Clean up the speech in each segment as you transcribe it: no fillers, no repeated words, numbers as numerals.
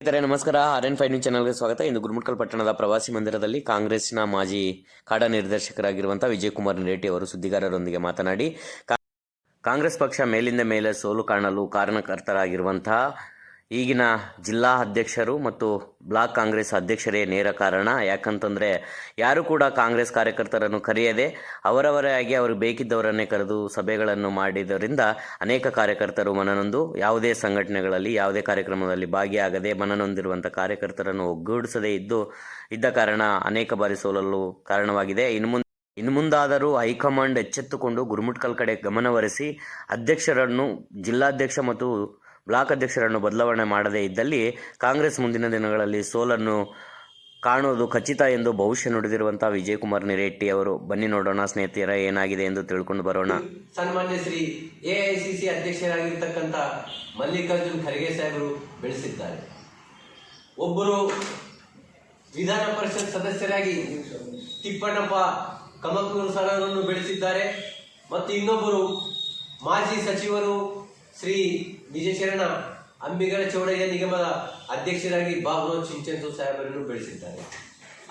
ನಮಸ್ಕಾರ. RN5 news ಚಾನಲ್ಗೆ ಸ್ವಾಗತ. ಇಂದು ಗುರುಮುಟ್ಕಲ್ ಪಟ್ಟಣದ ಪ್ರವಾಸಿ ಮಂದಿರದಲ್ಲಿ ಕಾಂಗ್ರೆಸ್ನ ಮಾಜಿ ಕಾಡಾ ನಿರ್ದೇಶಕರಾಗಿರುವಂತಹ ವಿಜಯಕುಮಾರ್ ನಿರೇಟಿ ಅವರು ಸುದ್ದಿಗಾರರೊಂದಿಗೆ ಮಾತನಾಡಿ, ಕಾಂಗ್ರೆಸ್ ಪಕ್ಷ ಮೇಲಿಂದ ಮೇಲೆ ಸೋಲು ಕಾಣಲು ಕಾರಣಕರ್ತರಾಗಿರುವಂತಹ ಈಗಿನ ಜಿಲ್ಲಾ ಅಧ್ಯಕ್ಷರು ಮತ್ತು ಬ್ಲಾಕ್ ಕಾಂಗ್ರೆಸ್ ಅಧ್ಯಕ್ಷರೇ ನೇರ ಕಾರಣ. ಯಾಕಂತಂದರೆ ಯಾರು ಕೂಡ ಕಾಂಗ್ರೆಸ್ ಕಾರ್ಯಕರ್ತರನ್ನು ಕರೆಯದೆ ಅವರವರೇ ಆಗಿ ಅವರು ಬೇಕಿದ್ದವರನ್ನೇ ಕರೆದು ಸಭೆಗಳನ್ನು ಮಾಡಿದ್ದರಿಂದ ಅನೇಕ ಕಾರ್ಯಕರ್ತರು ಮನನೊಂದು ಯಾವುದೇ ಸಂಘಟನೆಗಳಲ್ಲಿ ಯಾವುದೇ ಕಾರ್ಯಕ್ರಮದಲ್ಲಿ ಭಾಗಿಯಾಗದೆ ಮನನೊಂದಿರುವಂಥ ಕಾರ್ಯಕರ್ತರನ್ನು ಒಗ್ಗೂಡಿಸದೇ ಇದ್ದ ಕಾರಣ ಅನೇಕ ಬಾರಿ ಸೋಲಲು ಕಾರಣವಾಗಿದೆ. ಇನ್ನು ಮುಂದಾದರೂ ಹೈಕಮಾಂಡ್ ಎಚ್ಚೆತ್ತುಕೊಂಡು ಗುರುಮುಟ್ಕಲ್ ಕಡೆ ಗಮನಹರಿಸಿ ಅಧ್ಯಕ್ಷರನ್ನು ಜಿಲ್ಲಾಧ್ಯಕ್ಷ ಮತ್ತು ಬ್ಲಾಕ್ ಅಧ್ಯಕ್ಷರನ್ನು ಬದಲಾವಣೆ ಮಾಡದೇ ಇದ್ದಲ್ಲಿ ಕಾಂಗ್ರೆಸ್ ಮುಂದಿನ ದಿನಗಳಲ್ಲಿ ಸೋಲನ್ನು ಕಾಣುವುದು ಖಚಿತ ಎಂದು ಭವಿಷ್ಯ ನುಡಿದಿರುವಂತಹ ವಿಜಯಕುಮಾರ್ ನಿರೇಟಿ ಅವರು. ಬನ್ನಿ ನೋಡೋಣ ಸ್ನೇಹಿತರ ಏನಾಗಿದೆ ಎಂದು ತಿಳ್ಕೊಂಡು ಬರೋಣ. ಸನ್ಮಾನ್ಯ ಶ್ರೀ AICC ಅಧ್ಯಕ್ಷರಾಗಿರ್ತಕ್ಕಂಥ ಮಲ್ಲಿಕಾರ್ಜುನ್ ಖರ್ಗೆ ಸಾಹೇಬರು ಬೆಳೆಸಿದ್ದಾರೆ. ಒಬ್ಬರು ವಿಧಾನ ಪರಿಷತ್ ಸದಸ್ಯರಾಗಿ ತಿಪ್ಪಣ್ಣಪ್ಪ ಕಮಕೂರು ಸರ್ ಅವರನ್ನು ಬೆಳೆಸಿದ್ದಾರೆ ಮತ್ತು ಇನ್ನೊಬ್ಬರು ಮಾಜಿ ಸಚಿವರು ಶ್ರೀ ವಿಜಯಶರಣ ಅಂಬಿಗರ ಚೌಡಯ್ಯ ನಿಗಮದ ಅಧ್ಯಕ್ಷರಾಗಿ ಬಾಬುರಾವ್ ಚಿಂಚಂತು ಸಾಹೇಬರನ್ನು ಬೆಳೆಸಿದ್ದಾರೆ.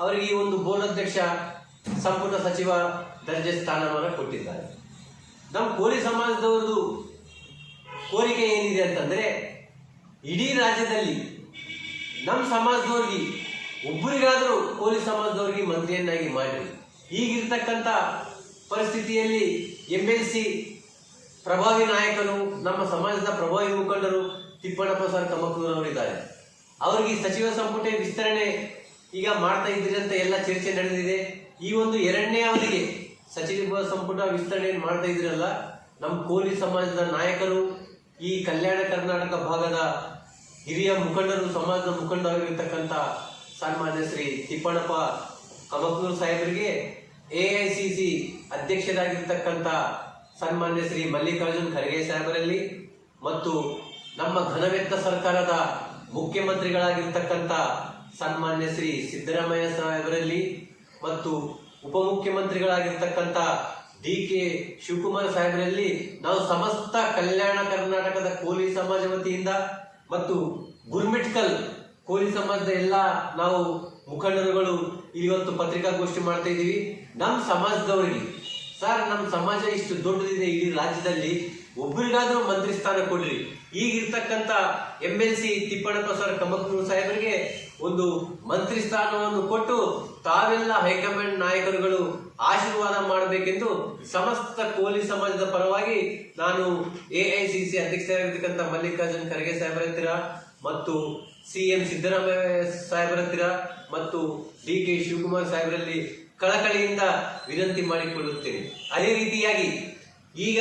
ಅವರಿಗೆ ಈ ಒಂದು ಬೋರ್ಡ್ ಅಧ್ಯಕ್ಷ ಸಂಪುಟ ಸಚಿವ ದರ್ಜೆ ಸ್ಥಾನಮಾನ ಕೊಟ್ಟಿದ್ದಾರೆ. ನಮ್ಮ ಕೋಲಿ ಸಮಾಜದವರದು ಕೋರಿಕೆ ಏನಿದೆ ಅಂತಂದ್ರೆ, ಇಡೀ ರಾಜ್ಯದಲ್ಲಿ ನಮ್ಮ ಸಮಾಜದವ್ರಿಗೆ ಒಬ್ಬರಿಗಾದರೂ ಕೋಲಿ ಸಮಾಜದವ್ರಿಗೆ ಮಂತ್ರಿಯನ್ನಾಗಿ ಮಾಡಿರಿ. ಈಗಿರ್ತಕ್ಕಂಥ ಪರಿಸ್ಥಿತಿಯಲ್ಲಿ MLC ಪ್ರಭಾವಿ ನಾಯಕರು, ನಮ್ಮ ಸಮಾಜದ ಪ್ರಭಾವಿ ಮುಖಂಡರು ತಿಪ್ಪಣ್ಣಪ್ಪ ಸರ್ ಕಮಕೂರವರಿದ್ದಾರೆ. ಅವರಿಗೆ ಸಚಿವ ಸಂಪುಟ ವಿಸ್ತರಣೆ ಈಗ ಮಾಡ್ತಾ ಇದ್ರಿ ಅಂತ ಎಲ್ಲ ಚರ್ಚೆ ನಡೆದಿದೆ. ಈ ಒಂದು 2ನೇ ಅವಧಿಗೆ ಸಚಿವ ಸಂಪುಟ ವಿಸ್ತರಣೆ ಮಾಡ್ತಾ ಇದ್ರಲ್ಲ, ನಮ್ಮ ಕೋಲಿ ಸಮಾಜದ ನಾಯಕರು, ಈ ಕಲ್ಯಾಣ ಕರ್ನಾಟಕ ಭಾಗದ ಹಿರಿಯ ಮುಖಂಡರು, ಸಮಾಜದ ಮುಖಂಡರಾಗಿರ್ತಕ್ಕಂಥ ಸನ್ಮಾನ್ಯ ಶ್ರೀ ತಿಪ್ಪಣ್ಣಪ್ಪ ಕಮಕೂರು ಸಾಹೇಬರಿಗೆ AICC ಅಧ್ಯಕ್ಷರಾಗಿರ್ತಕ್ಕಂಥ ಸನ್ಮಾನ್ಯ ಶ್ರೀ ಮಲ್ಲಿಕಾರ್ಜುನ್ ಖರ್ಗೆ ಸಾಹೇಬರಲ್ಲಿ ಮತ್ತು ನಮ್ಮ ಘನವೆತ್ತ ಸರ್ಕಾರದ ಮುಖ್ಯಮಂತ್ರಿಗಳಾಗಿರ್ತಕ್ಕಂಥ ಸನ್ಮಾನ್ಯ ಶ್ರೀ ಸಿದ್ದರಾಮಯ್ಯ ಸಾಹೇಬರಲ್ಲಿ ಮತ್ತು ಉಪಮುಖ್ಯಮಂತ್ರಿಗಳಾಗಿರ್ತಕ್ಕಂಥ DK ಶಿವಕುಮಾರ್ ಸಾಹೇಬರಲ್ಲಿ ನಾವು ಸಮಸ್ತ ಕಲ್ಯಾಣ ಕರ್ನಾಟಕದ ಕೋಲಿ ಸಮಾಜ ವತಿಯಿಂದ ಮತ್ತು ಗುರ್ಮಿಟ್ಕಲ್ ಕೋಲಿ ಸಮಾಜದ ಎಲ್ಲ ನಾವು ಮುಖಂಡರುಗಳು ಇವತ್ತು ಪತ್ರಿಕಾಗೋಷ್ಠಿ ಮಾಡ್ತಾ ಇದ್ದೀವಿ. ನಮ್ಮ ಸಮಾಜದವರಿಗೆ ಸರ್, ನಮ್ಮ ಸಮಾಜ ಇಷ್ಟು ದೊಡ್ಡದಿದೆ, ಇಡೀ ರಾಜ್ಯದಲ್ಲಿ ಒಬ್ಬರಿಗಾದ್ರೂ ಮಂತ್ರಿ ಸ್ಥಾನ ಕೊಡ್ರಿ. ಈಗಿರ್ತಕ್ಕಂಥ MLC ತಿಪ್ಪಣ್ಣಪ್ಪ ಸರ್ ಕಮಕೂರು ಸಾಹೇಬರಿಗೆ ಒಂದು ಮಂತ್ರಿ ಸ್ಥಾನವನ್ನು ಕೊಟ್ಟು ತಾವೆಲ್ಲ ಹೈಕಮಾಂಡ್ ನಾಯಕರುಗಳು ಆಶೀರ್ವಾದ ಮಾಡಬೇಕೆಂದು ಸಮಸ್ತ ಕೋಲಿ ಸಮಾಜದ ಪರವಾಗಿ ನಾನು AICC ಅಧ್ಯಕ್ಷರಾಗಿರ್ತಕ್ಕಂಥ ಮಲ್ಲಿಕಾರ್ಜುನ್ ಖರ್ಗೆ ಸಾಹೇಬರ ಹತ್ತಿರ ಮತ್ತು CM ಸಿದ್ದರಾಮಯ್ಯ ಸಾಹೇಬರ ಹತ್ತಿರ ಮತ್ತು DK ಶಿವಕುಮಾರ್ ಸಾಹೇಬರಲ್ಲಿ ಕಳಕಳಿಯಿಂದ ವಿನಂತಿ ಮಾಡಿಕೊಳ್ಳುತ್ತೇನೆ. ಅದೇ ರೀತಿಯಾಗಿ ಈಗ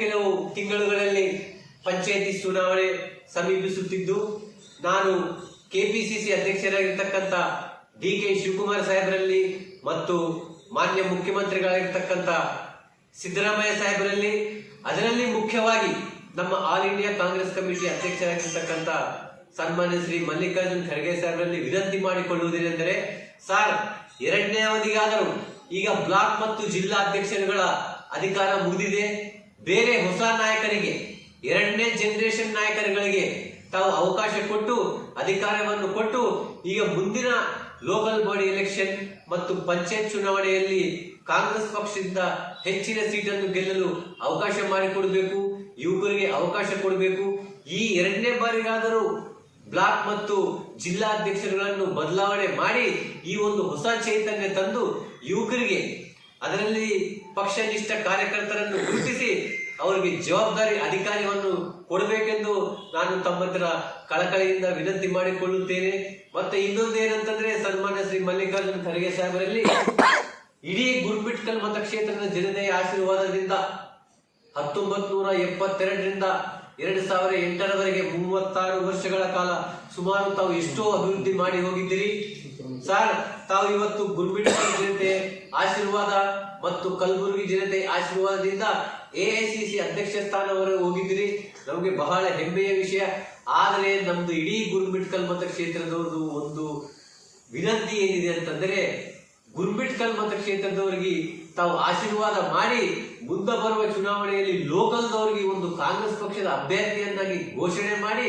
ಕೆಲವು ತಿಂಗಳುಗಳಲ್ಲಿ ಪಂಚಾಯತಿ ಚುನಾವಣೆ ಸಮೀಪಿಸುತ್ತಿದ್ದು, ನಾನು KPCC ಅಧ್ಯಕ್ಷರಾಗಿರ್ತಕ್ಕಂಥ DK ಶಿವಕುಮಾರ್ ಸಾಹೇಬರಲ್ಲಿ ಮತ್ತು ಮಾನ್ಯ ಮುಖ್ಯಮಂತ್ರಿಗಳಾಗಿರ್ತಕ್ಕಂಥ ಸಿದ್ದರಾಮಯ್ಯ ಸಾಹೇಬರಲ್ಲಿ, ಅದರಲ್ಲಿ ಮುಖ್ಯವಾಗಿ ನಮ್ಮ ಆಲ್ ಇಂಡಿಯಾ ಕಾಂಗ್ರೆಸ್ ಕಮಿಟಿ ಅಧ್ಯಕ್ಷರಾಗಿರ್ತಕ್ಕಂಥ ಸನ್ಮಾನ್ಯ ಶ್ರೀ ಮಲ್ಲಿಕಾರ್ಜುನ್ ಖರ್ಗೆ ಸಾಹೇಬರಲ್ಲಿ ವಿನಂತಿ ಮಾಡಿಕೊಳ್ಳುವುದೇನೆಂದರೆ, ಸರ್, 2ನೇ ಅವಧಿಗಾದರೂ ಈಗ ಬ್ಲಾಕ್ ಮತ್ತು ಜಿಲ್ಲಾ ಅಧ್ಯಕ್ಷರುಗಳ ಅಧಿಕಾರ ಮುಗಿದಿದೆ. ಬೇರೆ ಹೊಸ ನಾಯಕರಿಗೆ, 2ನೇ ಜನರೇಷನ್ ನಾಯಕರುಗಳಿಗೆ ತಾವು ಅವಕಾಶ ಕೊಟ್ಟು ಅಧಿಕಾರವನ್ನು ಕೊಟ್ಟು ಈಗ ಮುಂದಿನ ಲೋಕಲ್ ಬಾಡಿ ಎಲೆಕ್ಷನ್ ಮತ್ತು ಪಂಚಾಯತ್ ಚುನಾವಣೆಯಲ್ಲಿ ಕಾಂಗ್ರೆಸ್ ಪಕ್ಷದಿಂದ ಹೆಚ್ಚಿನ ಸೀಟನ್ನು ಗೆಲ್ಲಲು ಅವಕಾಶ ಮಾಡಿಕೊಡಬೇಕು. ಯುವಕರಿಗೆ ಅವಕಾಶ ಕೊಡಬೇಕು. ಈ 2ನೇ ಬಾರಿಗಾದರೂ ಬ್ಲಾಕ್ ಮತ್ತು ಜಿಲ್ಲಾ ಅಧ್ಯಕ್ಷರುಗಳನ್ನು ಬದಲಾವಣೆ ಮಾಡಿ ಈ ಒಂದು ಹೊಸ ಚೈತನ್ಯ ತಂದು ಯುವಕರಿಗೆ, ಅದರಲ್ಲಿ ಪಕ್ಷನಿಷ್ಠ ಕಾರ್ಯಕರ್ತರನ್ನು ಗುರುತಿಸಿ ಅವರಿಗೆ ಜವಾಬ್ದಾರಿ ಅಧಿಕಾರವನ್ನು ಕೊಡಬೇಕೆಂದು ನಾನು ತಮ್ಮ ಹತ್ರ ಕಳಕಳಿಯಿಂದ ವಿನಂತಿ ಮಾಡಿಕೊಳ್ಳುತ್ತೇನೆ. ಮತ್ತೆ ಇನ್ನೊಂದು ಏನಂತಂದ್ರೆ, ಸನ್ಮಾನ್ಯ ಶ್ರೀ ಮಲ್ಲಿಕಾರ್ಜುನ್ ಖರ್ಗೆ ಸಾಹೇಬರಲ್ಲಿ ಇಡೀ ಗುರುಮಿಟ್ಕಲ್ ಮತಕ್ಷೇತ್ರದ ಜನತೆಯ ಆಶೀರ್ವಾದದಿಂದ 1972ರಿಂದ 2008ರವರೆಗೆ 36 ವರ್ಷಗಳ ಕಾಲ ಸುಮಾರು ತಾವು ಎಷ್ಟೋ ಅಭಿವೃದ್ಧಿ ಮಾಡಿ ಹೋಗಿದ್ದೀರಿ. ಸರ್, ತಾವು ಇವತ್ತು ಗುರುಮಿಟ್ಕಲ್ ಜನತೆ ಆಶೀರ್ವಾದ ಮತ್ತು ಕಲಬುರಗಿ ಜನತೆ ಆಶೀರ್ವಾದದಿಂದ AICC ಅಧ್ಯಕ್ಷ ಸ್ಥಾನವರೆಗೆ ಹೋಗಿದ್ದೀರಿ. ನಮಗೆ ಬಹಳ ಹೆಮ್ಮೆಯ ವಿಷಯ. ಆದರೆ ನಮ್ದು ಇಡೀ ಗುರುಮಿಟ್ಕಲ್ ಮತಕ್ಷೇತ್ರದವ್ರದ್ದು ಒಂದು ವಿನಂತಿ ಏನಿದೆ ಅಂತಂದ್ರೆ, ಗುರುಮಿಟ್ಕಲ್ ಮತಕ್ಷೇತ್ರದವರಿಗೆ ತಾವು ಆಶೀರ್ವಾದ ಮಾಡಿ ಮುಂದೆ ಬರುವ ಚುನಾವಣೆಯಲ್ಲಿ ಲೋಕಲ್ದವರಿಗೆ ಒಂದು ಕಾಂಗ್ರೆಸ್ ಪಕ್ಷದ ಅಭ್ಯರ್ಥಿಯನ್ನಾಗಿ ಘೋಷಣೆ ಮಾಡಿ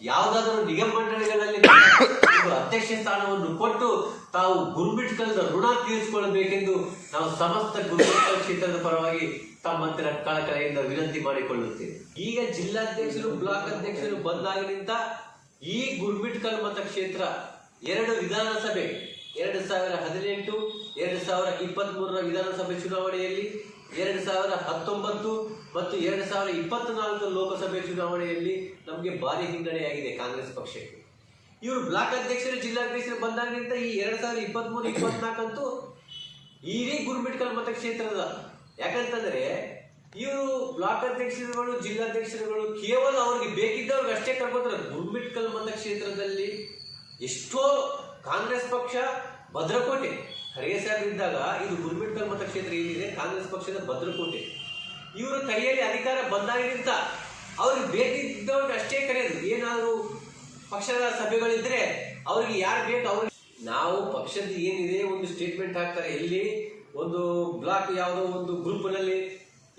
ಯಾವುದಾದರೂ ನಿಗಮ ಮಂಡಳಿಗಳಲ್ಲಿ ಒಂದು ಅಧ್ಯಕ್ಷ ಸ್ಥಾನವನ್ನು ಕೊಟ್ಟು ತಾವು ಗುರುಮಿಟ್ಕಲ್ದ ಋಣ ತೀರಿಸಿಕೊಳ್ಳಬೇಕೆಂದು ನಾವು ಸಮಸ್ತ ಗುರುಮಿಟ್ಕಲ್ ಕ್ಷೇತ್ರದ ಪರವಾಗಿ ತಮ್ಮ ಹತ್ತಿರ ಕಳಕಳೆಯಿಂದ ವಿನಂತಿ ಮಾಡಿಕೊಳ್ಳುತ್ತೇವೆ. ಈಗ ಜಿಲ್ಲಾಧ್ಯಕ್ಷರು ಬ್ಲಾಕ್ ಅಧ್ಯಕ್ಷರು ಬಂದಾಗಿನಿಂದ ಈ ಗುರುಮಿಟ್ಕಲ್ ಮತಕ್ಷೇತ್ರ 2 ವಿಧಾನಸಭೆ 2018, 2023 ವಿಧಾನಸಭೆ ಚುನಾವಣೆಯಲ್ಲಿ, 2019 ಮತ್ತು 2024 ಲೋಕಸಭೆ ಚುನಾವಣೆಯಲ್ಲಿ ನಮಗೆ ಭಾರಿ ಹಿನ್ನಡೆಯಾಗಿದೆ ಕಾಂಗ್ರೆಸ್ ಪಕ್ಷಕ್ಕೆ. ಇವರು ಬ್ಲಾಕ್ ಅಧ್ಯಕ್ಷರು ಜಿಲ್ಲಾಧ್ಯಕ್ಷರು ಬಂದಾಗಿನಿಂದ ಈ 2023-24 ಅಂತೂ ಇಡೀ ಗುರುಮಿಟ್ಕಲ್ ಮತಕ್ಷೇತ್ರದ, ಯಾಕಂತಂದ್ರೆ ಇವರು ಬ್ಲಾಕ್ ಅಧ್ಯಕ್ಷರುಗಳು ಜಿಲ್ಲಾಧ್ಯಕ್ಷರುಗಳು ಕೇವಲ ಅವ್ರಿಗೆ ಬೇಕಿದ್ದವ್ರಿಗೆ ಅಷ್ಟೇ ಕರ್ಕೋತಾರೆ. ಗುರುಮಿಟ್ಕಲ್ ಮತಕ್ಷೇತ್ರದಲ್ಲಿ ಎಷ್ಟೋ ಕಾಂಗ್ರೆಸ್ ಪಕ್ಷ ಭದ್ರಕೋಟೆ ಖರ್ಗೆ ಸಾಹೇಬ್ ಇದ್ದಾಗ ಇದು ಗುರುಮಿಟ್ಕಲ್ ಮತಕ್ಷೇತ್ರ ಏನಿದೆ ಕಾಂಗ್ರೆಸ್ ಪಕ್ಷದ ಭದ್ರಕೋಟೆ. ಇವರ ಕೈಯಲ್ಲಿ ಅಧಿಕಾರ ಬಂದಾಗಿನಿಂದ ಅವ್ರಿಗೆ ಬೇಕಿದ್ದವ್ರಿಗೆ ಅಷ್ಟೇ ಕರೆಯೋದು. ಏನಾದ್ರು ಪಕ್ಷದ ಸಭೆಗಳಿದ್ರೆ ಅವ್ರಿಗೆ ಯಾರು ಬೇಕು ಅವ್ರಿಗೆ ನಾವು ಪಕ್ಷದ ಏನಿದೆ ಒಂದು ಸ್ಟೇಟ್ಮೆಂಟ್ ಹಾಕ್ತಾರೆ, ಎಲ್ಲಿ ಒಂದು ಬ್ಲಾಕ್ ಯಾವುದೋ ಒಂದು ಗ್ರೂಪ್ ನಲ್ಲಿ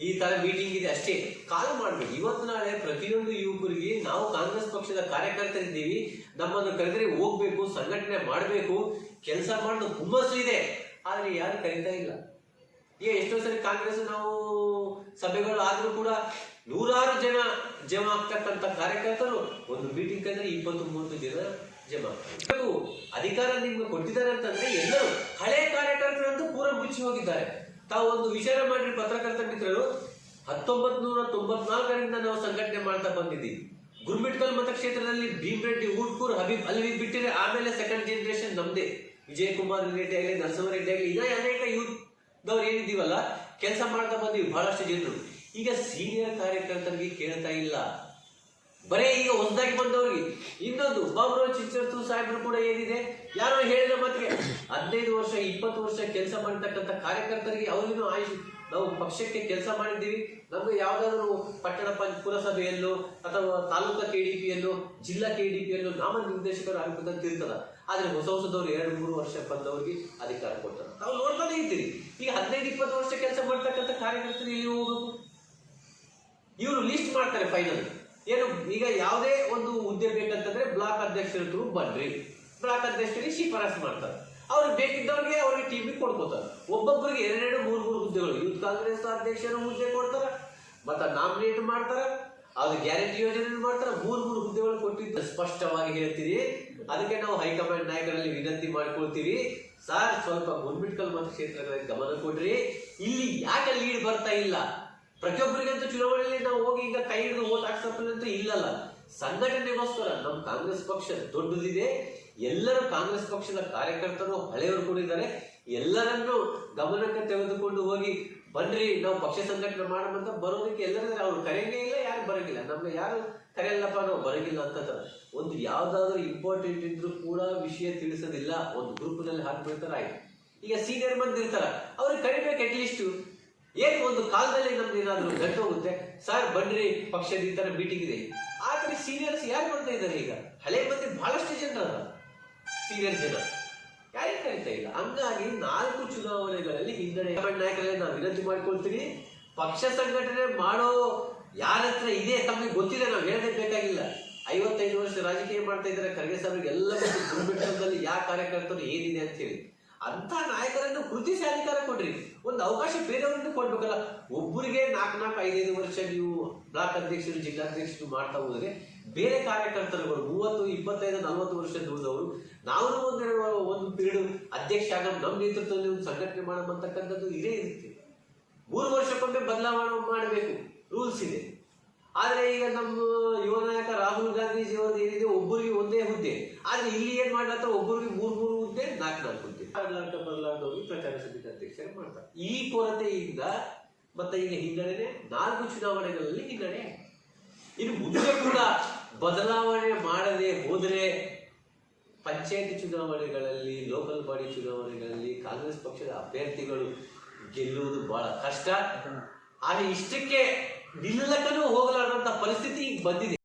ಈ ತರ ಮೀಟಿಂಗ್ ಇದೆ ಅಷ್ಟೇ ಕಾಲ್ ಮಾಡ್ಬೇಕು. ಇವತ್ತು ನಾಳೆ ಪ್ರತಿಯೊಂದು ಯುವಕರಿಗೆ ನಾವು ಕಾಂಗ್ರೆಸ್ ಪಕ್ಷದ ಕಾರ್ಯಕರ್ತರಿದ್ದೀವಿ, ನಮ್ಮನ್ನು ಕರೆದ್ರೆ ಹೋಗ್ಬೇಕು, ಸಂಘಟನೆ ಮಾಡಬೇಕು, ಕೆಲಸ ಮಾಡೋದು ಹುಮ್ಮಸ್ಸು ಇದೆ, ಆದ್ರೆ ಯಾರು ಕರೀತಾ ಇಲ್ಲ. ಈಗ ಎಷ್ಟೋ ಸರಿ ಕಾಂಗ್ರೆಸ್ ನಾವು ಸಭೆಗಳು ಆದ್ರೂ ಕೂಡ ನೂರಾರು ಜನ ಜಮಾ ಆಗ್ತಕ್ಕಂಥ ಕಾರ್ಯಕರ್ತರು ಒಂದು ಮೀಟಿಂಗ್ ಅಂದ್ರೆ 20-30 ಜನ ಜಮಾ ಆಗ್ತಾರೆ. ಅಧಿಕಾರ ನಿಮ್ಗೆ ಕೊಟ್ಟಿದ್ದಾರೆ ಅಂತಂದ್ರೆ ಎಲ್ಲರೂ ಹಳೆ ಕಾರ್ಯಕರ್ತರಂತೂ ಪೂರ ಮುಚ್ಚಿ ಹೋಗಿದ್ದಾರೆ. ತಾವು ಒಂದು ವಿಚಾರ ಮಾಡ್ರಿ ಪತ್ರಕರ್ತ ಮಿತ್ರರು, 1994ರಿಂದ ನಾವು ಸಂಘಟನೆ ಮಾಡ್ತಾ ಬಂದಿದ್ದೀವಿ. ಗುರುಮಿಟ್ಕಲ್ ಮತಕ್ಷೇತ್ರದಲ್ಲಿ ಭೀಮ್ ರೆಡ್ಡಿ, ಊಟ್ಕೂರ್, ಹಬೀಬ್ ಅಲ್ವಿ ಬಿಟ್ಟಿದ್ರೆ ಆಮೇಲೆ ಸೆಕೆಂಡ್ ಜನರೇಷನ್ ನಮ್ದೇ. ವಿಜಯಕುಮಾರ್ ರೆಡ್ಡಿ ಆಗಲಿ, ನರಸಿಂಹ ರೆಡ್ಡಿ ಆಗಲಿ, ಇದೇ ಅನೇಕ ಯೂತ್ ದವ್ರು ಏನಿದ್ದೀವಲ್ಲ ಕೆಲಸ ಮಾಡ್ತಾ ಬಂದೀವಿ ಬಹಳಷ್ಟು ಜನರು. ಈಗ ಸೀನಿಯರ್ ಕಾರ್ಯಕರ್ತರಿಗೆ ಕೇಳ್ತಾ ಇಲ್ಲ, ಬರೇ ಈಗ ಹೊಸದಾಗಿ ಬಂದವ್ರಿಗೆ. ಇನ್ನೊಂದು ಬಾಬುರಾವ್ ಚಿಂಚರ್ತು ಸಾಹೇಬರು ಕೂಡ ಏನಿದೆ, ಯಾರೋ ಹೇಳಿದ ಮತ್ತಿಗೆ 15 ವರ್ಷ 20 ವರ್ಷ ಕೆಲಸ ಮಾಡಿರ್ತಕ್ಕಂಥ ಕಾರ್ಯಕರ್ತರಿಗೆ ಅವ್ರಿಗೂ ನಾವು ಪಕ್ಷಕ್ಕೆ ಕೆಲಸ ಮಾಡಿದ್ದೀವಿ, ನಮ್ಗೆ ಯಾವ್ದಾದ್ರು ಪಟ್ಟಣ ಪುರಸಭೆಯಲ್ಲೋ ಅಥವಾ ತಾಲೂಕಾ KDPಯಲ್ಲೋ ಜಿಲ್ಲಾ KDPಯಲ್ಲೋ ನಾಮ ನಿರ್ದೇಶಕರು ಆಗಬೇಕಂತ ಇರ್ತದ. ಆದ್ರೆ ಹೊಸದವ್ರು 2-3 ವರ್ಷ ಬಂದವ್ರಿಗೆ ಅಧಿಕಾರ ಕೊಡ್ತಾರೆ. ನಾವು ನೋಡ್ತಾನೆ ಇದ್ದೀವಿ. ಈಗ 15-20 ವರ್ಷ ಕೆಲಸ ಮಾಡ್ತಕ್ಕಂಥ ಕಾರ್ಯಕರ್ತರು ಇಲ್ಲಿ ಹೋಗ್ಬೇಕು, ಇವರು ಲಿಸ್ಟ್ ಮಾಡ್ತಾರೆ ಫೈನಲ್ ಏನು. ಈಗ ಯಾವುದೇ ಒಂದು ಹುದ್ದೆ ಬೇಕಂತಂದ್ರೆ ಬ್ಲಾಕ್ ಅಧ್ಯಕ್ಷರು ಬನ್ರಿ, ಬ್ಲಾಕ್ ಅಧ್ಯಕ್ಷರಿಗೆ ಶಿಫಾರಸ್ ಮಾಡ್ತಾರೆ. ಅವ್ರಿಗೆ ಬೇಕಿದ್ದವ್ರಿಗೆ ಅವ್ರಿಗೆ ಟಿವಿ ಕೊಡ್ಕೋತಾರೆ. ಒಬ್ಬೊಬ್ಬರಿಗೆ 2-3 ಹುದ್ದೆಗಳು ಯೂತ್ ಕಾಂಗ್ರೆಸ್ ಅಧ್ಯಕ್ಷರ ಹುದ್ದೆ ಕೊಡ್ತಾರ, ಮತ್ತ ನಾಮಿನೇಟ್ ಮಾಡ್ತಾರ, ಅದು ಗ್ಯಾರಂಟಿ ಯೋಜನೆ ಮಾಡ್ತಾರ. 3 ಹುದ್ದೆಗಳು ಕೊಟ್ಟಿದ್ದು ಸ್ಪಷ್ಟವಾಗಿ ಹೇಳ್ತೀರಿ. ಅದಕ್ಕೆ ನಾವು ಹೈಕಮಾಂಡ್ ನಾಯಕರಲ್ಲಿ ವಿನಂತಿ ಮಾಡ್ಕೊಳ್ತೀವಿ, ಸರ್ ಸ್ವಲ್ಪ ಗುರುಮಿಟ್ಕಲ್ ಮತಕ್ಷೇತ್ರಗಳಿಗೆ ಗಮನ ಕೊಡ್ರಿ. ಇಲ್ಲಿ ಯಾಕೆ ಲೀಡ್ ಬರ್ತಾ ಇಲ್ಲ? ಪ್ರತಿಯೊಬ್ಬರಿಗಂತೂ ಚುನಾವಣೆಯಲ್ಲಿ ನಾವು ಹೋಗಿ ಈಗ ಕೈ ಹಿಡಿದು ಓಟ್ ಹಾಕ್ಸಕ್ಕಂತೂ ಇಲ್ಲಲ್ಲ. ಸಂಘಟನೆಗೋಸ್ಕರ ನಮ್ಮ ಕಾಂಗ್ರೆಸ್ ಪಕ್ಷ ದೊಡ್ಡದಿದೆ. ಎಲ್ಲರೂ ಕಾಂಗ್ರೆಸ್ ಪಕ್ಷದ ಕಾರ್ಯಕರ್ತರು ಹಳೆಯವರು ಕೂಡ ಇದ್ದಾರೆ. ಎಲ್ಲರನ್ನು ಗಮನಕ್ಕೆ ತೆಗೆದುಕೊಂಡು ಹೋಗಿ ಬನ್ರಿ ನಾವು ಪಕ್ಷ ಸಂಘಟನೆ ಮಾಡಬಂತ ಬರೋದಕ್ಕೆ ಎಲ್ಲರಿದ್ದಾರೆ. ಅವ್ರು ಕರೆಯಂಗೇ ಇಲ್ಲ, ಯಾರು ಬರಂಗಿಲ್ಲ, ನಮ್ಗೆ ಯಾರು ಕರೆಯಲ್ಲಪ್ಪ ನಾವು ಬರಂಗಿಲ್ಲ ಅಂತ ಒಂದು ಯಾವ್ದಾದ್ರು ಇಂಪಾರ್ಟೆಂಟ್ ಇದ್ರು ಕೂಡ ವಿಷಯ ತಿಳಿಸೋದಿಲ್ಲ, ಒಂದು ಗ್ರೂಪ್ ನಲ್ಲಿ ಹಾಕ್ಬಿಡ್ತಾರ. ಆಯ್ತು, ಈಗ ಸೀನಿಯರ್ ಮಂದಿ ಇರ್ತಾರ, ಅವ್ರಿಗೆ ಕರಿಬೇಕು. ಅಟ್ಲೀಸ್ಟ್ ಏನು ಒಂದು ಕಾಲದಲ್ಲಿ ನಮ್ದು ಏನಾದ್ರು ಗಂಟು ಹೋಗುತ್ತೆ, ಸರ್ ಬನ್ರಿ ಪಕ್ಷದ ಈ ತರ ಮೀಟಿಂಗ್ ಇದೆ. ಆ ಕಡೆ ಸೀನಿಯರ್ಸ್ ಯಾರು ಮಾಡ್ತಾ ಇದ್ದಾರೆ? ಈಗ ಹಳೆ ಮಂದಿ ಬಹಳಷ್ಟು ಜನ ಸೀನಿಯರ್ ಜನ ಯಾರಿಗೆ ಕರೀತಾ ಇಲ್ಲ. ಹಂಗಾಗಿ 4 ಚುನಾವಣೆಗಳಲ್ಲಿ ಹಿನ್ನಡೆ ನಾಯಕರಲ್ಲಿ ನಾವು ವಿನಂತಿ ಮಾಡ್ಕೊಳ್ತೀವಿ, ಪಕ್ಷ ಸಂಘಟನೆ ಮಾಡೋ ಯಾರ ಹತ್ರ ಇದೆ ತಮಗೆ ಗೊತ್ತಿದೆ, ನಾವು ಹೇಳದೇ ಬೇಕಾಗಿಲ್ಲ. 55 ವರ್ಷ ರಾಜಕೀಯ ಮಾಡ್ತಾ ಇದ್ದಾರೆ ಖರ್ಗೆ ಸಾಹೇಬ್ರಿಗೆ ಎಲ್ಲ ಗುರುಮಿಟ್ಕಲ್ದಲ್ಲಿ ಯಾವ ಕಾರ್ಯಕರ್ತರು ಏನಿದೆ ಅಂತ ಹೇಳಿ ಅಂತ ನಾಯಕರನ್ನು ಗುರುತಿಸಿ ಅಧಿಕಾರ ಕೊಡ್ರಿ. ಒಂದು ಅವಕಾಶ ಬೇರೆಯವರನ್ನು ಕೊಡ್ಬೇಕಲ್ಲ. ಒಬ್ಬರಿಗೆ 4-4, 5-5 ವರ್ಷ ನೀವು ಬ್ಲಾಕ್ ಅಧ್ಯಕ್ಷರು ಜಿಲ್ಲಾಧ್ಯಕ್ಷರು ಮಾಡ್ತಾ ಹೋದ್ರೆ ಬೇರೆ ಕಾರ್ಯಕರ್ತರುಗಳು 30, 25, 40 ವರ್ಷ ದುಡಿದವರು ನಾವು ಒಂದು ಪೀರಿಯಡ್ ಅಧ್ಯಕ್ಷ ಆಗ ನಮ್ಮ ನೇತೃತ್ವದಲ್ಲಿ ಒಂದು ಸಂಘಟನೆ ಮಾಡಬಂತಕ್ಕಂಥದ್ದು ಇದೇ ಇರುತ್ತೆ. 3 ವರ್ಷಕ್ಕೊಮ್ಮೆ ಬದಲಾವಣೆ ಮಾಡಬೇಕು, ರೂಲ್ಸ್ ಇದೆ. ಆದ್ರೆ ಈಗ ನಮ್ಮ ಯುವ ನಾಯಕ ರಾಹುಲ್ ಗಾಂಧೀಜಿ ಅವರು ಏನಿದೆ, ಒಬ್ಬರಿಗೆ ಒಂದೇ ಹುದ್ದೆ. ಆದ್ರೆ ಇಲ್ಲಿ ಏನ್ ಮಾಡ್ಲತ್ತ, ಒಬ್ಬರಿಗೆ 3 ಹುದ್ದೆ, 4 ಹುದ್ದೆ. ಬದಲಾದವರು ಪ್ರಚಾರ ಸಮಿತಿ ಅಧ್ಯಕ್ಷರು ಮಾಡ್ತಾರೆ. ಈ ಕೊರತೆಯಿಂದ ಮತ್ತೆ ಈಗ ಹಿನ್ನಡೆ 4 ಚುನಾವಣೆಗಳಲ್ಲಿ ಹಿನ್ನಡೆ. ಇನ್ನು ಮುಂದೆ ಕೂಡ ಬದಲಾವಣೆ ಮಾಡದೆ ಹೋದ್ರೆ ಪಂಚಾಯತಿ ಚುನಾವಣೆಗಳಲ್ಲಿ, ಲೋಕಲ್ ಬಾಡಿ ಚುನಾವಣೆಗಳಲ್ಲಿ ಕಾಂಗ್ರೆಸ್ ಪಕ್ಷದ ಅಭ್ಯರ್ಥಿಗಳು ಗೆಲ್ಲುವುದು ಬಹಳ ಕಷ್ಟ. ಆದ್ರೆ ಇಷ್ಟಕ್ಕೆ ನಿಲ್ಲಕ್ಕೂ ಹೋಗಲಾರಂತ ಪರಿಸ್ಥಿತಿ ಈಗ ಬಂದಿದೆ.